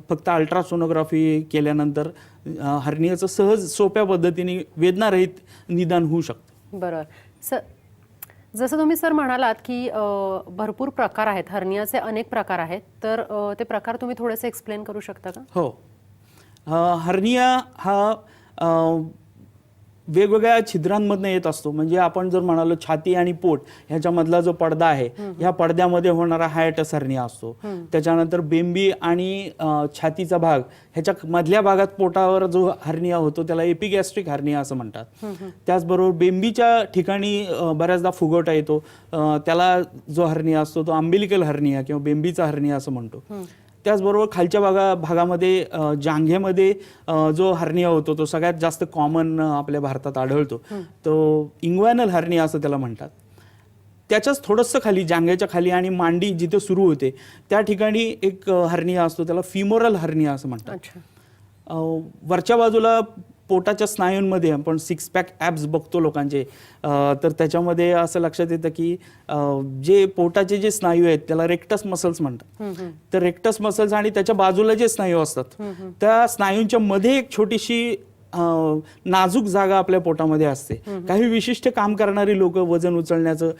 फक्त अल्ट्रासोनोग्राफी केल्यानंतर हर्नियाचं सहज सोप्या पद्धतीने वेदनारहित निदान होऊ शकतं. बरोबर सर, जसं तुम्ही सर म्हणालात की भरपूर प्रकार आहेत, हर्नियाचे अनेक प्रकार आहेत, तर ते प्रकार तुम्ही थोडेसे एक्सप्लेन करू शकता का? हो, हर्निया हा वेगवेगळ्या छिद्रांमधनं येत असतो. म्हणजे आपण जर म्हणालो छाती आणि पोट ह्याच्यामधला जो पडदा आहे, ह्या पडद्यामध्ये होणारा हायटस हर्निया असतो. त्याच्यानंतर बेंबी आणि छातीचा भाग ह्याच्या मधल्या भागात पोटावर जो हर्निया होतो त्याला एपिगॅस्ट्रिक हर्निया असं म्हणतात. त्याचबरोबर बेंबीच्या ठिकाणी बऱ्याचदा फुगवटा येतो, त्याला जो हर्निया असतो तो अंबिलिकल हर्निया किंवा बेंबीचा हर्निया असं म्हणतो. त्याचबरोबर खालच्या भागामध्ये जांघेमध्ये जो हर्निया होतो तो सगळ्यात जास्त कॉमन आपल्या भारतात आढळतो, तो इंग्वायनल हर्निया असं त्याला म्हणतात. त्याच्याच थोडंसं खाली, जांघेच्या खाली आणि मांडी जिथे सुरू होते त्या ठिकाणी एक हर्निया असतो, त्याला फिमोरल हर्निया असं म्हणतात. वरच्या बाजूला पोटाच्या स्नायूंमध्ये आपण 6 पॅक ॲब्स बघतो लोकांचे, तर त्याच्यामध्ये असं लक्षात येतं की जे पोटाचे जे स्नायू आहेत त्याला रेक्टस मसल्स म्हणतात. तर रेक्टस मसल्स आणि त्याच्या बाजूला जे स्नायू असतात त्या स्नायूंच्या मध्ये एक छोटीशी नाजूक जागा आपल्या पोटामध्ये असते. काही विशिष्ट काम करणारी लोक, वजन उचलण्याचं,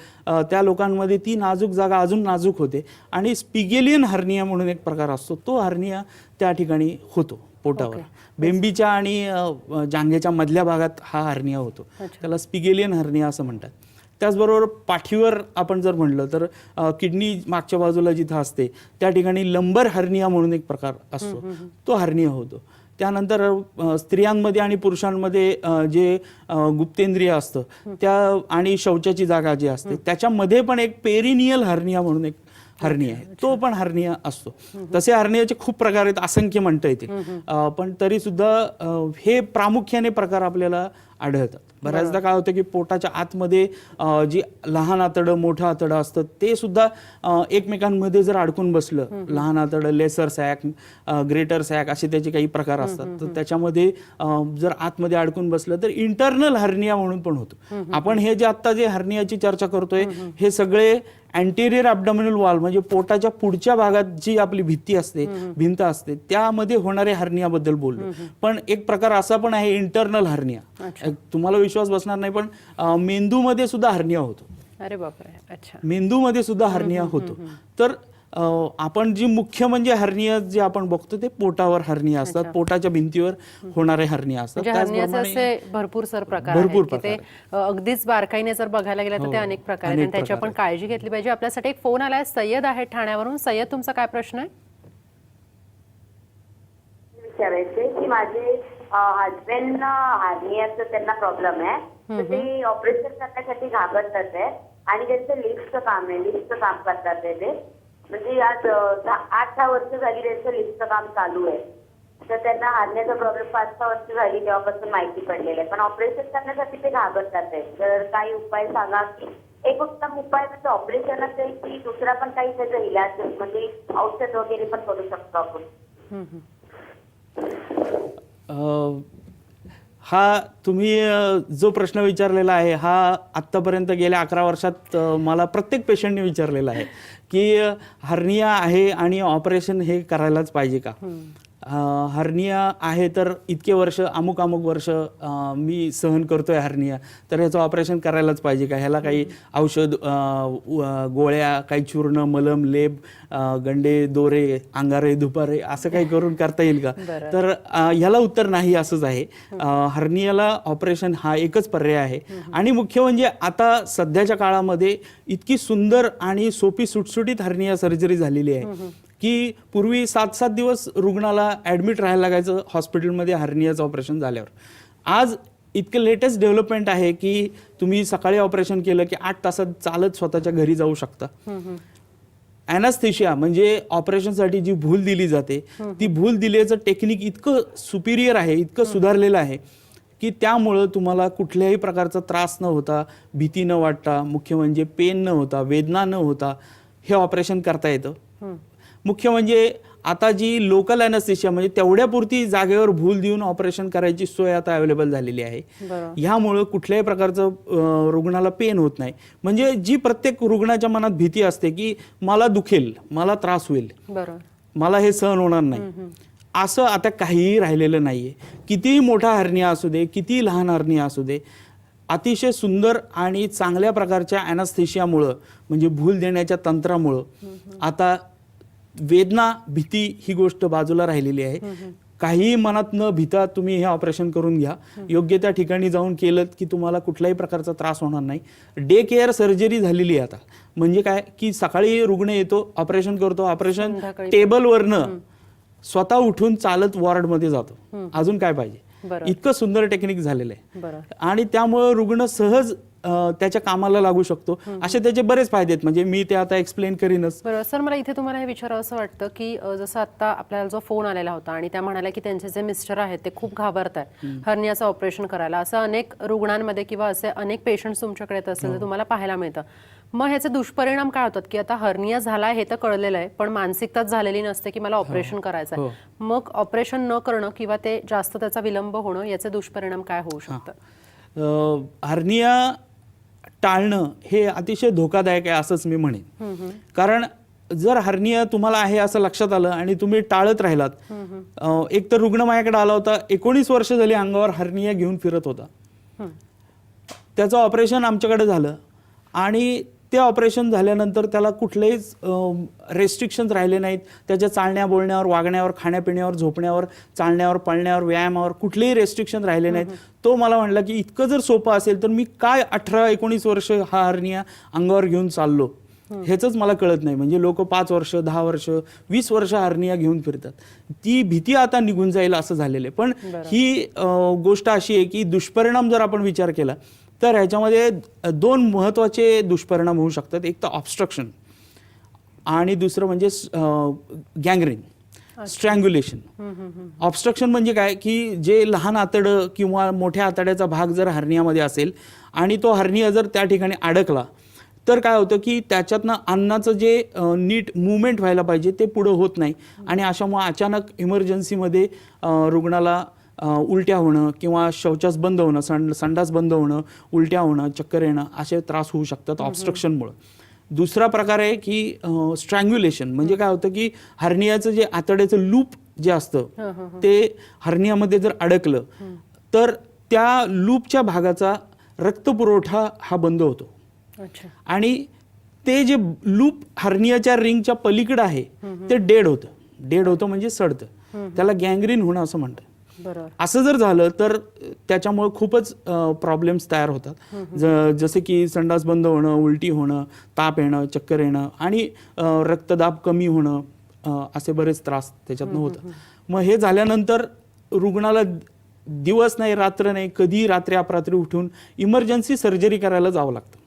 त्या लोकांमध्ये ती नाजूक जागा अजून नाजूक होते आणि स्पिगेलियन हर्निया म्हणून एक प्रकार असतो, तो हर्निया त्या ठिकाणी होतो पोटावर. बेंबीच्या आणि जांघेच्या मधल्या भागात हा हर्निया होतो, त्याला स्पिगेलियन हर्निया असं म्हणतात. त्याचबरोबर पाठीवर आपण जर म्हणलं तर किडनी मागच्या बाजूला जिथं असते त्या ठिकाणी लंबर हर्निया म्हणून एक प्रकार असतो, तो हर्निया होतो. त्यानंतर स्त्रियांमध्ये आणि पुरुषांमध्ये जे गुप्तेंद्रिय असतं त्या आणि शौचाची जागा जी असते त्याच्यामध्ये पण एक पेरिनियल हर्निया म्हणून एक हर्निया आहे, तो पण हर्निया असतो. तसे हर्नियाचे खूप प्रकार आहेत, असंख्य म्हणता येते, पण तरी सुद्धा हे प्रामुख्याने प्रकार आपल्याला आढळतात. बऱ्याचदा काय होतं की पोटाच्या आतमध्ये जी लहान आतडं मोठं आतडं असतं ते सुद्धा एकमेकांमध्ये जर अडकून बसलं, लहान आतडं, लेसर सॅक, ग्रेटर सॅक असे त्याचे काही प्रकार असतात, तर त्याच्यामध्ये जर आतमध्ये अडकून बसलं तर इंटरनल हर्निया म्हणून पण होतो. आपण हे जे आत्ता जे हर्नियाची चर्चा करतोय हे सगळे अँटेरियर ॲब्डोमिनल वॉल म्हणजे पोटाच्या पुढच्या भागात जी आपली भिंत असते त्यामध्ये होणारे हर्नियाबद्दल बोललो. पण एक प्रकार असा पण आहे इंटरनल हर्निया. तुम्हाला विश्वास बसणार नाही पण मेंदूमध्ये सुद्धा हर्निया होतो. अरे बापरे, अच्छा. मेंदूमध्ये सुद्धा हर्निया होतो. तर आपण जी मुख्य म्हणजे हर्निया जे आपण बघतो ते पोटावर हर्निया असतात, पोटाच्या भिंतीवर होणारे हर्निया असतात. भरपूर सर प्रकार आहेत, ते अगदीच बारकाईने जर बघायला गेलं तर ते अनेक प्रकार आहेत, त्याची आपण काळजी घेतली पाहिजे. आपल्यासाठी एक फोन आलाय, सय्यद आहे ठाण्यावरून. सय्यद, तुमचा काय प्रश्न आहे? विचारायचे की माझे हजबंड हर्नियाचा त्यांना प्रॉब्लेम आहे, तर ते ऑपरेशन करण्यासाठी घाबरतात आहे आणि त्यांचं लिफ्टचं काम आहे, लिफ्टचं काम करतात ते. म्हणजे आज 8-10 वर्ष झाली त्यांचं लिफ्टचं काम चालू आहे. तर त्यांना हर्नियाचा प्रॉब्लेम 5-6 वर्ष झाली तेव्हापासून माहिती पडलेलं आहे, पण ऑपरेशन करण्यासाठी ते घाबरतात आहे. तर काही उपाय सांगा की एक उत्तम उपाय म्हणजे ऑपरेशनच आहे की दुसरा पण काही त्याचा इलाज म्हणजे औषध वगैरे पण करू शकतो आपण? हा तुम्ही जो प्रश्न विचारलेला आहे हा आत्तापर्यंत गेल्या 11 वर्षात मला प्रत्येक पेशंटने विचारलेला आहे की हर्निया आहे आणि ऑपरेशन हे करायलाच पाहिजे का. हर्निया आहे तर इतके वर्ष, अमुक वर्ष मी सहन करतोय हर्निया, तर ह्याचं ऑपरेशन करायलाच पाहिजे का. ह्याला काही औषध, गोळ्या, काही चूर्ण, मलम, लेप, गंडे, दोरे, अंगारे, दुपारे असं काही करून करता येईल का. तर ह्याला उत्तर नाही असंच आहे. हर्नियाला ऑपरेशन हा एकच पर्याय आहे. आणि मुख्य म्हणजे आता सध्याच्या काळामध्ये इतकी सुंदर आणि सोपी सुटसुटीत हर्निया सर्जरी झालेली आहे की पूर्वी 7-7 दिवस रुग्णाला ॲडमिट राहायला लागायचं हॉस्पिटलमध्ये हर्नियाचं ऑपरेशन झाल्यावर. आज इतकं लेटेस्ट डेव्हलपमेंट आहे की तुम्ही सकाळी ऑपरेशन केलं की 8 तासात चालत स्वतःच्या घरी जाऊ शकता. ॲनास्थेशिया म्हणजे ऑपरेशनसाठी जी भूल दिली जाते ती भूल दिल्याचं टेक्निक इतकं सुपिरियर आहे, इतकं सुधारलेलं आहे की त्यामुळं तुम्हाला कुठल्याही प्रकारचा त्रास न होता, भीती न वाटता, मुख्य म्हणजे पेन न होता, वेदना न होता हे ऑपरेशन करता येतं. मुख्य म्हणजे आता जी लोकल ॲनेस्थेशिया म्हणजे तेवढ्यापुरती जागेवर भूल देऊन ऑपरेशन करायची सोय आता अवेलेबल झालेली आहे. ह्यामुळं कुठल्याही प्रकारचं रुग्णाला पेन होत नाही. म्हणजे जी प्रत्येक रुग्णाच्या मनात भीती असते की मला दुखेल, मला त्रास होईल, मला हे सहन होणार नाही, असं आता काहीही राहिलेलं नाहीये. कितीही मोठा हर्निया असू दे, कितीही लहान हर्निया असू दे, अतिशय सुंदर आणि चांगल्या प्रकारच्या ॲनास्थेशियामुळं म्हणजे भूल देण्याच्या तंत्रामुळं आता वेदना भीती ही गोष्ट बाजूला राहिलेली आहे. काहीही मनात न भीता तुम्ही हे ऑपरेशन करून घ्या. योग्य त्या ठिकाणी जाऊन केलं की तुम्हाला कुठल्याही प्रकारचा त्रास होणार नाही. डे केअर सर्जरी झालेली आहे आता. म्हणजे काय की सकाळी रुग्ण येतो, ऑपरेशन करतो, ऑपरेशन टेबलवरनं स्वतः उठून चालत वॉर्डमध्ये जातो. अजून काय पाहिजे? इतकं सुंदर टेक्निक झालेलं आहे आणि त्यामुळे रुग्ण सहज त्याच्या कामाला लागू शकतो. असे त्याचे बरेच फायदे आहेत, म्हणजे मी ते आता एक्सप्लेन करीनच. बरोबर सर, मला इथे तुम्हाला हे विचारावं असं वाटतं की जसं आता आपल्याला जो फोन आलेला होता आणि त्या म्हणाल्या की त्यांचे जे मिस्टर आहेत ते खूप घाबरत आहेत हर्नियाचं ऑपरेशन करायला, असं अनेक रुग्णांमध्ये किंवा असे अनेक पेशंट्स तुमच्याकडे येत असेल तर तुम्हाला पाहायला मिळतं. मग ह्याचे दुष्परिणाम काय होतात की आता हर्निया झाला हे तर कळलेलं आहे, पण मानसिकताच झालेली नसते की मला ऑपरेशन करायचं आहे. मग ऑपरेशन न करणं किंवा ते जास्त त्याचा विलंब होणं याचे दुष्परिणाम काय होऊ शकतात? हर्निया टाळणं हे अतिशय धोकादायक आहे असंच मी म्हणेन. कारण जर हर्निया तुम्हाला आहे असं लक्षात आलं आणि तुम्ही टाळत राहिलात, एक तर रुग्ण माझ्याकडे आला होता, 19 वर्ष झाली अंगावर हर्निया घेऊन फिरत होता. त्याचं ऑपरेशन आमच्याकडे झालं आणि ते ऑपरेशन झाल्यानंतर त्याला कुठलेच रेस्ट्रिक्शन्स राहिले नाहीत. त्याच्या चालण्या बोलण्यावर, वागण्यावर, खाण्यापिण्यावर, झोपण्यावर, चालण्यावर, पळण्यावर, व्यायामावर कुठलेही रेस्ट्रिक्शन राहिले नाहीत. तो मला म्हणला की इतकं जर सोपं असेल तर मी काय 18-19 वर्ष हा हर्निया अंगावर घेऊन चाललो ह्याचंच मला कळत नाही. म्हणजे लोक 5 वर्ष, 10 वर्ष, 20 वर्ष हर्निया घेऊन फिरतात. ती भीती आता निघून जाईल असं झालेलं आहे. पण ही गोष्ट अशी आहे की दुष्परिणाम जर आपण विचार केला तर ह्याच्यामध्ये 2 महत्त्वाचे दुष्परिणाम होऊ शकतात. एक तर ऑब्स्ट्रक्शन आणि दुसरं म्हणजे गँग्रीन, स्ट्रँग्युलेशन. ऑब्स्ट्रक्शन म्हणजे काय की जे लहान आतडं किंवा मोठ्या आतड्याचा भाग जर हर्नियामध्ये असेल आणि तो हर्निया जर त्या ठिकाणी अडकला तर काय होतं की त्याच्यातनं अन्नाचं जे नीट मुवमेंट व्हायला पाहिजे ते पुढं होत नाही आणि अशामुळे अचानक इमर्जन्सीमध्ये रुग्णाला उलट्या होणं किंवा शौचास बंद होणं, संडास बंद होणं, उलट्या होणं, चक्कर येणं असे त्रास होऊ शकतात ऑब्स्ट्रक्शनमुळं. दुसरा प्रकार आहे की स्ट्रँग्युलेशन. म्हणजे काय होतं की हर्नियाचं जे आतड्याचं लूप जे असतं ते हर्नियामध्ये जर अडकलं तर त्या लूपच्या भागाचा रक्तपुरवठा हा बंद होतो आणि ते जे लूप हर्नियाच्या रिंगच्या पलीकडे आहे ते डेड होतं म्हणजे सडतं. त्याला गँग्रीन होणं असं म्हणतात. असं जर झालं तर त्याच्यामुळे खूपच प्रॉब्लेम्स तयार होतात. जसे की संडास बंद होणं, उलटी होणं, ताप येणं, चक्कर येणं आणि रक्तदाब कमी होणं असे बरेच त्रास त्याच्यातनं होतं. मग हे झाल्यानंतर रुग्णाला दिवस नाही रात्र नाही कधी रात्री अपरात्री उठून इमर्जन्सी सर्जरी करायला जावं लागतं.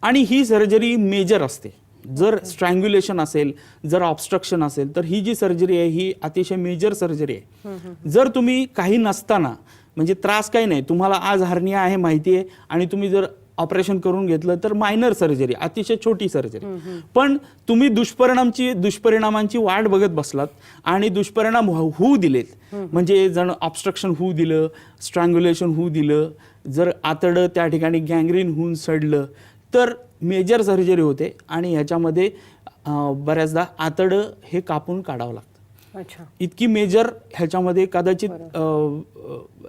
आणि ही सर्जरी मेजर असते. जर स्ट्रँग्युलेशन असेल, जर ऑब्स्ट्रक्शन असेल तर ही जी सर्जरी आहे ही अतिशय मेजर सर्जरी आहे. जर तुम्ही काही नसताना म्हणजे त्रास काही नाही, तुम्हाला आज हर्निया आहे माहिती आहे आणि तुम्ही जर ऑपरेशन करून घेतलं तर मायनर सर्जरी, अतिशय छोटी सर्जरी. पण तुम्ही दुष्परिणामांची वाट बघत बसलात आणि दुष्परिणाम होऊ दिलेत. म्हणजे जण ऑब्स्ट्रक्शन होऊ दिलं, स्ट्रँग्युलेशन होऊ दिलं, जर आतडं त्या ठिकाणी गँग्रीन होऊन सडलं तर मेजर सर्जरी होते आणि ह्याच्यामध्ये बऱ्याचदा आतडं हे कापून काढावं लागतं. इतकी मेजर ह्याच्यामध्ये कदाचित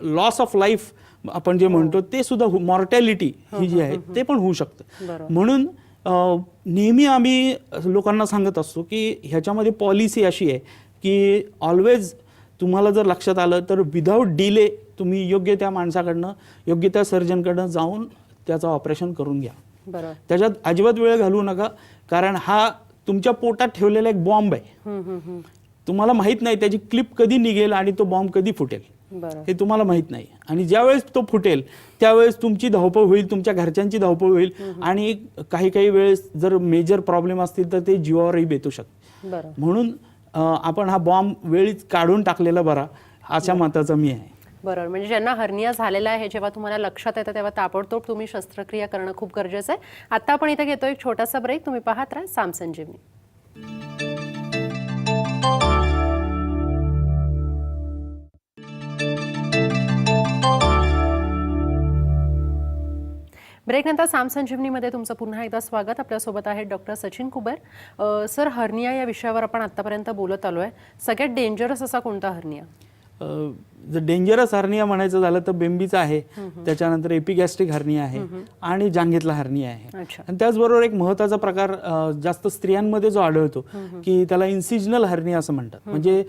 लॉस ऑफ लाईफ आपण जे म्हणतो ते सुद्धा मॉर्टॅलिटी ही जी आहे ते पण होऊ शकतं. म्हणून नेहमी आम्ही लोकांना सांगत असतो की ह्याच्यामध्ये पॉलिसी अशी आहे की ऑलवेज तुम्हाला जर लक्षात आलं तर विदाऊट डिले तुम्ही योग्य त्या माणसाकडनं, योग्य त्या सर्जनकडनं जाऊन त्याचं ऑपरेशन करून घ्या. त्याच्यात अजिबात वेळ घालवू नका, कारण हा तुमच्या पोटात ठेवलेला एक बॉम्ब आहे. तुम्हाला माहित नाही त्याची क्लिप कधी निघेल आणि तो बॉम्ब कधी फुटेल हे तुम्हाला माहित नाही. आणि ज्यावेळेस तो फुटेल त्यावेळेस तुमची धावपळ होईल, तुमच्या घरच्यांची धावपळ होईल आणि काही वेळेस जर मेजर प्रॉब्लेम असतील तर ते जीवावरही बेतू शकते. म्हणून आपण हा बॉम्ब वेळीच काढून टाकलेला बरा अशा मताचा मी आहे. बरोबर. म्हणजे ज्यांना हर्निया झालेला आहे जेव्हा तुम्हाला लक्षात येतं तेव्हा ताबडतोब तुम्ही शस्त्रक्रिया करणं खूप गरजेचं आहे. आता आपण इथे घेतो एक छोटासा ब्रेक. तुम्ही पाहत राहा साम संजीवनी. ब्रेक नंतर साम संजीवनीमध्ये तुमचं पुन्हा एकदा स्वागत. आपल्यासोबत आहेत doctor Sachin Kuber. Sir, hernia या विषयावर आपण आतापर्यंत बोलत आलोय. सगळ्यात डेंजरस असा कोणता हर्निया? जर डेंजरस हर्निया म्हणायचं झालं तर बेंबीचा आहे, त्याच्यानंतर एपिगॅस्ट्रिक हर्निया आहे आणि जांघेतला हर्निया आहे. आणि त्याचबरोबर एक महत्त्वाचा प्रकार जास्त स्त्रियांमध्ये जो आढळतो की त्याला इन्सिजनल हर्निया असं म्हणतात. म्हणजे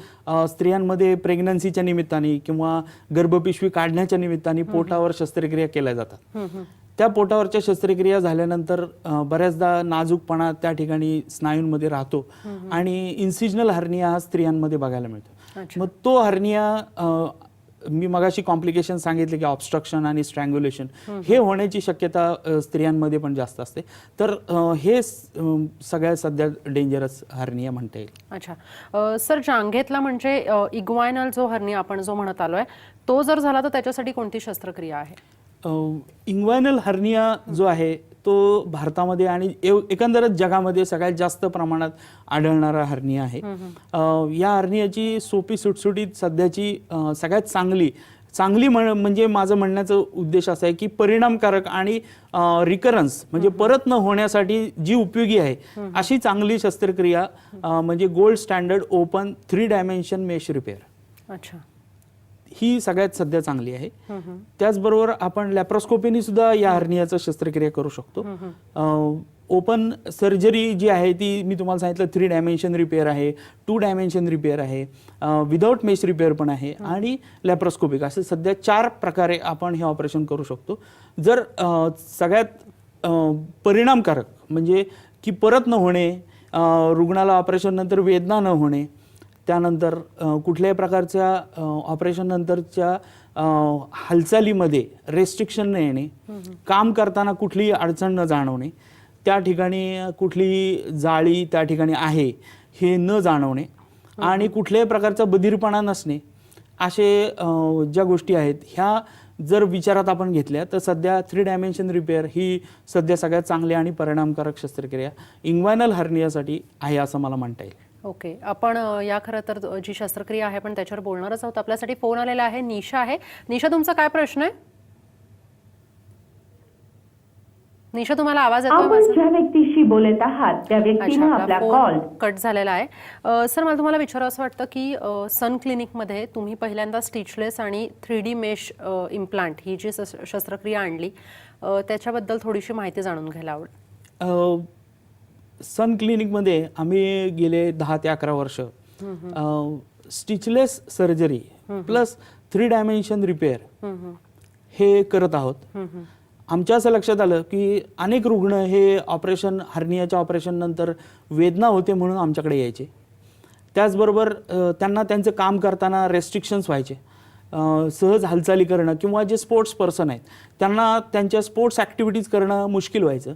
स्त्रियांमध्ये प्रेग्नन्सीच्या निमित्ताने किंवा गर्भपिशवी काढण्याच्या निमित्ताने पोटावर शस्त्रक्रिया केल्या जातात. त्या पोटावरच्या शस्त्रक्रिया झाल्यानंतर बऱ्याचदा नाजूकपणा त्या ठिकाणी स्नायूंमध्ये राहतो आणि इन्सिजनल हर्निया हा स्त्रियांमध्ये बघायला मिळतो. मग तो हर्निया, मी मगाशी कॉम्प्लिकेशन सांगितले की ऑब्स्ट्रक्शन आणि स्ट्रँग्युलेशन हे होण्याची शक्यता स्त्रियांमध्ये पण जास्त असते. तर हे सगळ्यात सध्या डेंजरस हर्निया म्हणता येईल. अच्छा सर, जांघेतला म्हणजे इग्वायनल जो हर्निया आपण जो म्हणत आलोय, तो जर झाला तर त्याच्यासाठी कोणती शस्त्रक्रिया आहे? इन्ग्वायनल हर्निया जो आहे तो भारतामध्ये आणि एकंदरच जगामध्ये सगळ्यात जास्त प्रमाणात आढळणारा हर्निया आहे. या हर्नियाची सोपी सुटसुटीत सध्याची सगळ्यात चांगली म्हणजे माझं म्हणण्याचं उद्देश असा आहे की परिणामकारक आणि रिकरन्स म्हणजे परत न होण्यासाठी जी उपयोगी आहे अशी चांगली शस्त्रक्रिया म्हणजे gold standard open 3 dimension mesh repair. अच्छा, ही सगळ्यात सध्या चांगली आहे. त्याचबरोबर आपण लॅप्रोस्कोपीने सुद्धा या हर्नियाचं शस्त्रक्रिया करू शकतो. ओपन सर्जरी जी आहे ती मी तुम्हाला सांगितलं 3 डायमेन्शन रिपेअर आहे, 2 डायमेन्शन रिपेअर आहे, विदाऊट मेश रिपेअर पण आहे आणि लॅप्रोस्कोपिक असे सध्या 4 प्रकारे आपण हे ऑपरेशन करू शकतो. जर सगळ्यात परिणामकारक म्हणजे की परत न होणे, रुग्णाला ऑपरेशन नंतर वेदना न होणे, त्यानंतर कुठल्याही प्रकारच्या ऑपरेशन नंतरच्या हालचालीमध्ये रेस्ट्रिक्शन न येणे, काम करताना कुठलीही अडचण न जाणवणे, त्या ठिकाणी कुठलीही जाळी त्या ठिकाणी आहे हे न जाणवणे आणि कुठल्याही प्रकारचा बधीरपणा नसणे, असे ज्या गोष्टी आहेत ह्या जर विचारात आपण घेतल्या तर सध्या 3 डायमेन्शन रिपेअर ही सध्या सगळ्यात चांगली आणि परिणामकारक शस्त्रक्रिया इन्ग्वायनल हर्नियासाठी आहे असं मला म्हणता येईल. ओके, आपण या खरं तर जी शस्त्रक्रिया आहे आपण त्याच्यावर बोलणारच आहोत. आपल्यासाठी फोन आलेला आहे, निशा आहे. निशा, तुमचा काय प्रश्न आहे? निशा, तुम्हाला आवाज येतोय माझा? आपण ज्या व्यक्तीशी बोलत आहात त्या व्यक्तीने आपला कॉल कट झालेला आहे. सर, मला तुम्हाला विचारावं असं वाटतं की सन क्लिनिकमध्ये तुम्ही पहिल्यांदा स्टिचलेस आणि 3D मेश इम्प्लांट ही जी शस्त्रक्रिया आणली त्याच्याबद्दल थोडीशी माहिती जाणून घ्यायला आवडेल. सन क्लिनिकमध्ये आम्ही गेले 10 ते 11 वर्ष stitchless surgery plus 3 dimension repair हे करत आहोत. आमच्या असं लक्षात आलं की अनेक रुग्ण हे हर्नियाच्या ऑपरेशन नंतर वेदना होते म्हणून आमच्याकडे यायचे. त्याचबरोबर त्यांना त्यांचं काम करताना रेस्ट्रिक्शन्स व्हायचे, सहज हालचाली करणं किंवा जे स्पोर्ट्स पर्सन आहेत त्यांना त्यांच्या स्पोर्ट्स ॲक्टिव्हिटीज करणं मुश्किल व्हायचं.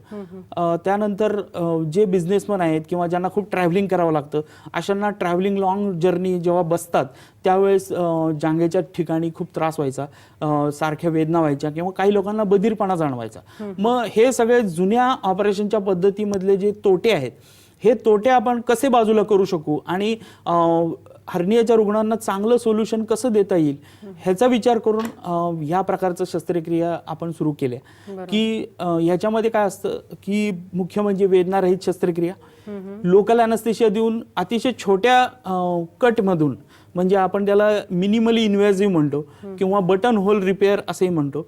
त्यानंतर जे बिझनेसमन आहेत किंवा ज्यांना खूप ट्रॅव्हलिंग करावं लागतं अशांना ट्रॅव्हलिंग लॉंग जर्नी जेव्हा बसतात त्यावेळेस जांघेच्या ठिकाणी खूप त्रास व्हायचा, सारख्या वेदना व्हायच्या किंवा काही लोकांना बधीरपणा जाणवायचा. मग हे सगळे जुन्या ऑपरेशनच्या पद्धतीमधले जे तोटे आहेत हे तोटे आपण कसे बाजूला करू शकू आणि हर्नियाच्या रुग्णांना चांगलं सोल्युशन कसं देता येईल ह्याचा विचार करून ह्या प्रकारचं शस्त्रक्रिया आपण सुरू केल्या. की ह्याच्यामध्ये काय असतं की मुख्य म्हणजे वेदनारहित शस्त्रक्रिया, लोकल अॅनेस्थेशिया देऊन अतिशय छोट्या कटमधून, म्हणजे आपण त्याला मिनिमली इन्व्हेसिव्ह म्हणतो किंवा बटन होल रिपेअर असंही म्हणतो,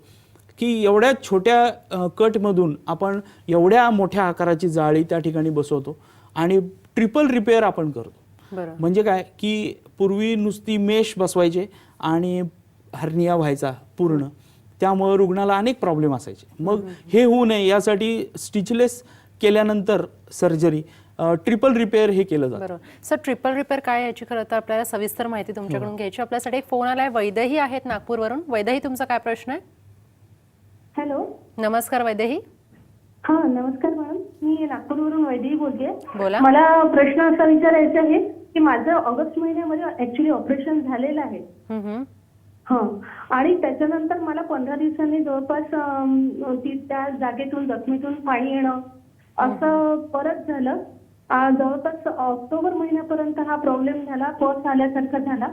की एवढ्या छोट्या कटमधून आपण एवढ्या मोठ्या आकाराची जाळी त्या ठिकाणी बसवतो आणि ट्रिपल रिपेअर आपण करतो. म्हणजे काय की पूर्वी नुसती मेश बसवायचे आणि हर्निया व्हायचा पूर्ण, त्यामुळे रुग्णाला अनेक प्रॉब्लेम असायचे. मग हे होऊ नये यासाठी स्टिचलेस केल्यानंतर सर्जरी ट्रिपल रिपेअर हे केलं जातं. बरोबर. सर, ट्रिपल रिपेअर काय याची खरं तर आपल्याला सविस्तर माहिती तुमच्याकडून घ्यायची. आपल्यासाठी एक फोन आलाय, वैदेही आहेत नागपूरवरून. वैदेही, तुमचा काय प्रश्न आहे? हॅलो, नमस्कार वैदेही. हा नमस्कार मॅडम, मी नागपूरवरून वैदेही बोलते. बोला. मला प्रश्न असा विचारायचा आहे की माझं ऑगस्ट महिन्यामध्ये ऍक्च्युली ऑपरेशन झालेलं आहे. हा, आणि त्याच्यानंतर मला 15 दिवसांनी जवळपास त्या जागेतून जखमीतून पाणी येणं असं परत झालं. जवळपास ऑक्टोबर महिन्यापर्यंत हा प्रॉब्लेम झाला, पस आल्यासारखा झाला.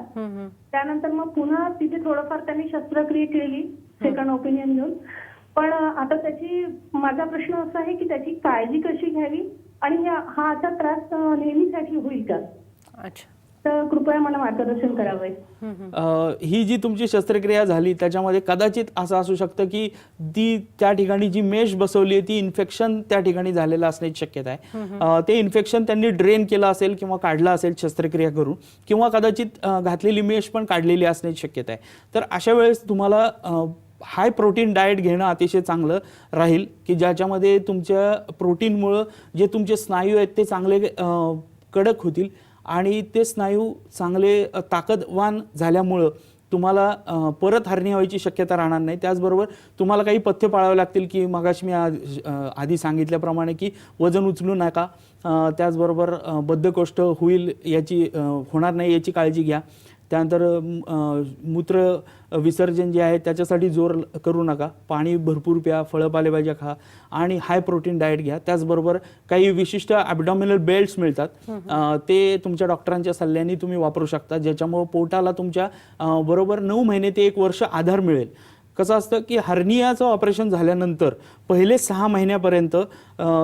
त्यानंतर मग पुन्हा तिथे थोडंफार त्यांनी शस्त्रक्रिया केली सेकंड ओपिनियन घेऊन, पण आता त्याची माझा प्रश्न असा आहे की त्याची काळजी कशी घ्यावी आणि हा असा त्रास नेहमीसाठी होईल का? अच्छा. तर कृपया मला मार्गदर्शन करावे. ही जी तुमची शस्त्रक्रिया झाली त्याच्यामध्ये कदाचित असं असू शकतं की त्या ठिकाणी जी मेश बसवली आहे ती इन्फेक्शन त्या ठिकाणी झालेलं असण्याची शक्यता आहे. ते इन्फेक्शन त्यांनी ड्रेन केलं असेल किंवा काढलं असेल शस्त्रक्रिया करून, किंवा कदाचित घातलेली मेश पण काढलेली असण्याची शक्यता आहे. तर अशा वेळेस तुम्हाला हाय प्रोटीन डाएट घेणं अतिशय चांगलं राहील, की ज्याच्यामध्ये तुमच्या प्रोटीनमुळं जे तुमचे स्नायू आहेत ते चांगले कडक होतील आणि ते स्नायू चांगले ताकदवान झाल्यामुळं तुम्हाला परत हर्निया व्हायची शक्यता राहणार नाही. त्याचबरोबर तुम्हाला काही पथ्य पाळावे लागतील, की मगाशी मी आधी सांगितल्याप्रमाणे की वजन उचलू नका, त्याचबरोबर बद्धकोष्ठ होणार नाही याची काळजी घ्या. त्यानंतर मूत्र विसर्जन जे आहे त्याच्यासाठी जोर करू नका, पाणी भरपूर प्या, फळं पालेभाज्या खा आणि हाय प्रोटीन डाएट घ्या. त्याचबरोबर काही विशिष्ट ॲब्डॉमिनल बेल्ट्स मिळतात, ते तुमच्या डॉक्टरांच्या सल्ल्याने तुम्ही वापरू शकता, ज्याच्यामुळे पोटाला तुमच्या बरोबर 9 महिने ते 1 वर्ष आधार मिळेल. कसं असतं की हर्नियाचं ऑपरेशन झाल्यानंतर पहिले 6 महिन्यापर्यंत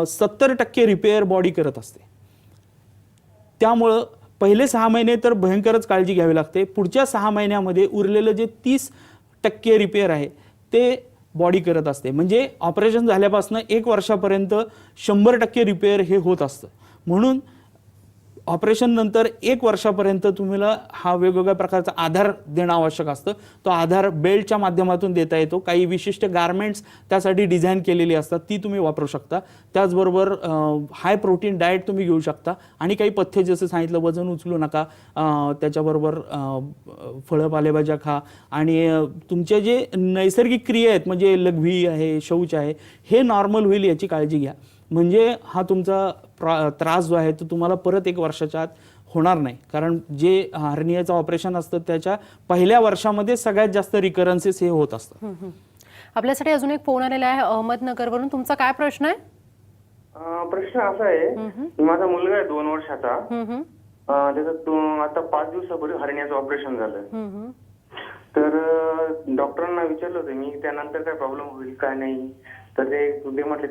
70% रिपेअर बॉडी करत असते. त्यामुळं पहिले 6 महिने तर भयंकरच काळजी घ्यावी लागते. पुढच्या 6 महिन्यामध्ये उरलेलं जे 30% रिपेअर आहे ते बॉडी करत असते. म्हणजे ऑपरेशन झाल्यापासून 1 वर्षापर्यंत 100% रिपेअर हे होत असतं. म्हणून ऑपरेशन नंतर 1 वर्षापर्यंत तुम्हाला हा वेगवेगळ्या प्रकारचा आधार देणं आवश्यक असतं. तो आधार बेल्टच्या माध्यमातून देता येतो. काही विशिष्ट गारमेंट्स त्यासाठी डिझाईन केलेली असतात, ती तुम्ही वापरू शकता. त्याचबरोबर हाय प्रोटीन डाएट तुम्ही घेऊ शकता आणि काही पथ्य जसं सांगितलं, वजन उचलू नका, त्याच्याबरोबर फळं पालेभाज्या खा आणि तुमचे जे नैसर्गिक क्रिया आहेत म्हणजे लघवी आहे, शौच आहे, हे नॉर्मल होईल याची काळजी घ्या. म्हणजे हा तुमचा त्रास जो आहे तो तुम्हाला परत 1 वर्षाच्या आत होणार नाही. कारण जे हर्नियाचं ऑपरेशन असतं त्याच्या पहिल्या वर्षामध्ये सगळ्यात जास्त रिकरन्सेस हे होत असतात. आपल्यासाठी अजून एक फोन आलेला आहे अहमदनगरवरून. तुमचा काय प्रश्न आहे? प्रश्न असा आहे, माझा मुलगा आहे 2 वर्षाचा. त्याचं आता 5 दिवसापूर्वी हर्नियाचं ऑपरेशन झालं. तर डॉक्टरांना विचारलं होतं मी त्यानंतर काय प्रॉब्लेम होईल काय नाही, तर ते म्हटले